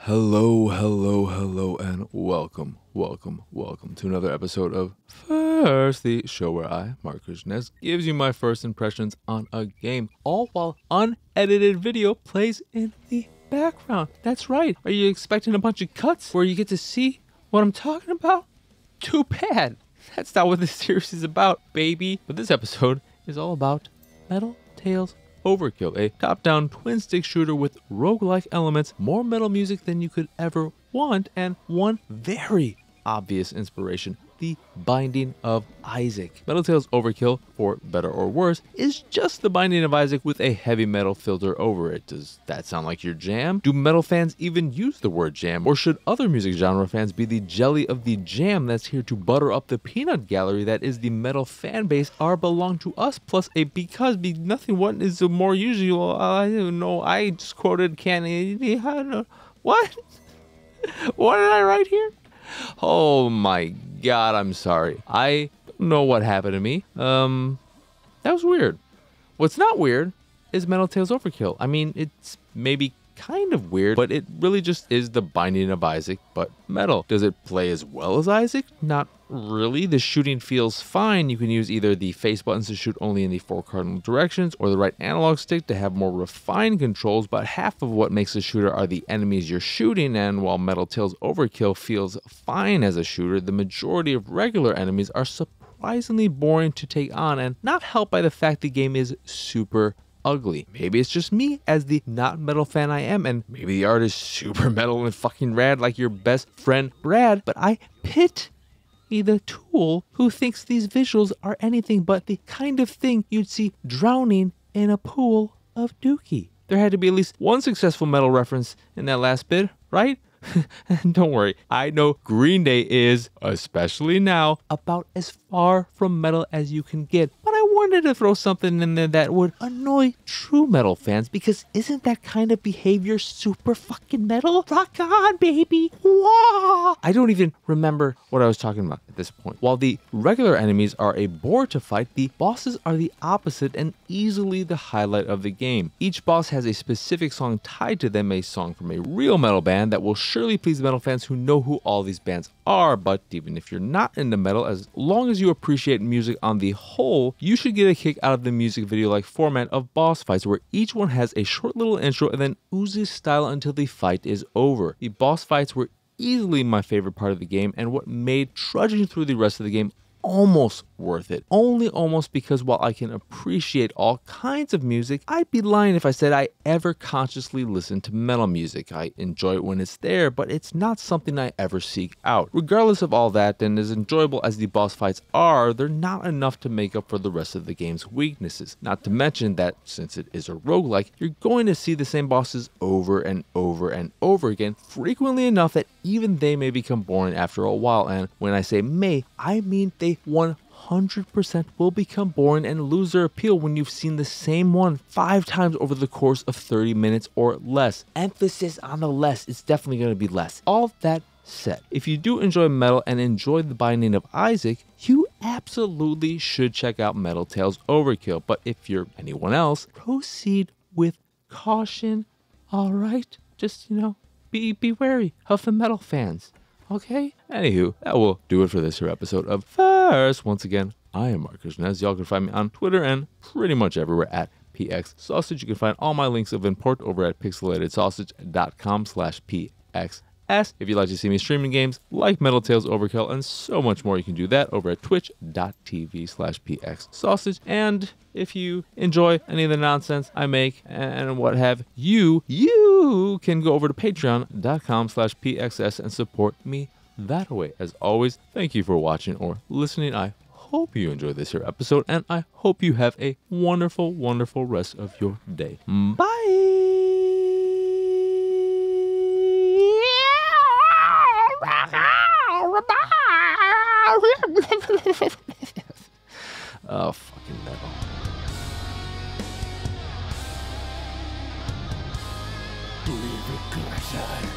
Hello, and welcome to another episode of First, the show where I, Mark Krishnez, gives you my first impressions on a game, all while unedited video plays in the background. That's right. Are you expecting a bunch of cuts where you get to see what I'm talking about? Too bad. That's not what this series is about, baby. But this episode is all about Metal Tales Overkill, a top-down twin-stick shooter with roguelike elements, more metal music than you could ever want, and one very obvious inspiration: the Binding of Isaac. Metal Tales Overkill, for better or worse, is just the Binding of Isaac with a heavy metal filter over it. Does that sound like your jam? Do metal fans even use the word jam? Or should other music genre fans be the jelly of the jam that's here to butter up the peanut gallery that is the metal fan base are belong to us, plus a because be nothing what is the more usual? I don't know. I just quoted Kanye. I don't know. What? What did I write here? Oh my god, I'm sorry. I don't know what happened to me. That was weird. What's not weird is Metal Tales Overkill. I mean, it's maybe kind of weird, but it really just is the Binding of Isaac, but metal. Does it play as well as Isaac? Not really. The shooting feels fine. You can use either the face buttons to shoot only in the 4 cardinal directions or the right analog stick to have more refined controls, but half of what makes a shooter are the enemies you're shooting, and while Metal Tales Overkill feels fine as a shooter, the majority of regular enemies are surprisingly boring to take on and not helped by the fact the game is super ugly. Maybe it's just me as the not metal fan I am, and maybe the art is super metal and fucking rad like your best friend Brad, but I pity the tool who thinks these visuals are anything but the kind of thing you'd see drowning in a pool of dookie. There had to be at least one successful metal reference in that last bit, right? Don't worry, I know Green Day is, especially now, about as far from metal as you can get, but I wanted to throw something in there that would annoy true metal fans, because isn't that kind of behavior super fucking metal? Rock on, baby! Wah! I don't even remember what I was talking about at this point. While the regular enemies are a bore to fight, the bosses are the opposite and easily the highlight of the game. Each boss has a specific song tied to them, a song from a real metal band that will surely please metal fans who know who all these bands are, but even if you're not into metal, as long as you appreciate music on the whole, you should get a kick out of the music video-like format of boss fights, where each one has a short little intro and then oozes style until the fight is over. The boss fights were easily my favorite part of the game, and what made trudging through the rest of the game almost worth it. Only almost, because while I can appreciate all kinds of music, I'd be lying if I said I ever consciously listen to metal music. I enjoy it when it's there, but it's not something I ever seek out. Regardless of all that, and as enjoyable as the boss fights are, they're not enough to make up for the rest of the game's weaknesses. Not to mention that, since it is a roguelike, you're going to see the same bosses over and over and over again, frequently enough that even they may become boring after a while, and when I say may, I mean they 100% will become boring and lose their appeal when you've seen the same one 5 times over the course of 30 minutes or less. Emphasis on the less, it's definitely going to be less. All that said, if you do enjoy metal and enjoy the Binding of Isaac, you absolutely should check out Metal Tales Overkill, but if you're anyone else, proceed with caution, alright? Just, be wary of the metal fans. Okay? Anywho, that will do it for this here episode of First. Once again, I am Mark Krishnez. Y'all can find me on Twitter and pretty much everywhere at PX Sausage. You can find all my links of import over at pixelatedsausage.com/PXS. If you'd like to see me streaming games like Metal Tales Overkill and so much more, you can do that over at twitch.tv/PX Sausage. And if you enjoy any of the nonsense I make and what have you can go over to patreon.com/PXS and support me that way. As always, thank you for watching or listening. I hope you enjoyed this here episode, and I hope you have a wonderful, wonderful rest of your day. Bye! Oh, fucking metal. Leave it to my side.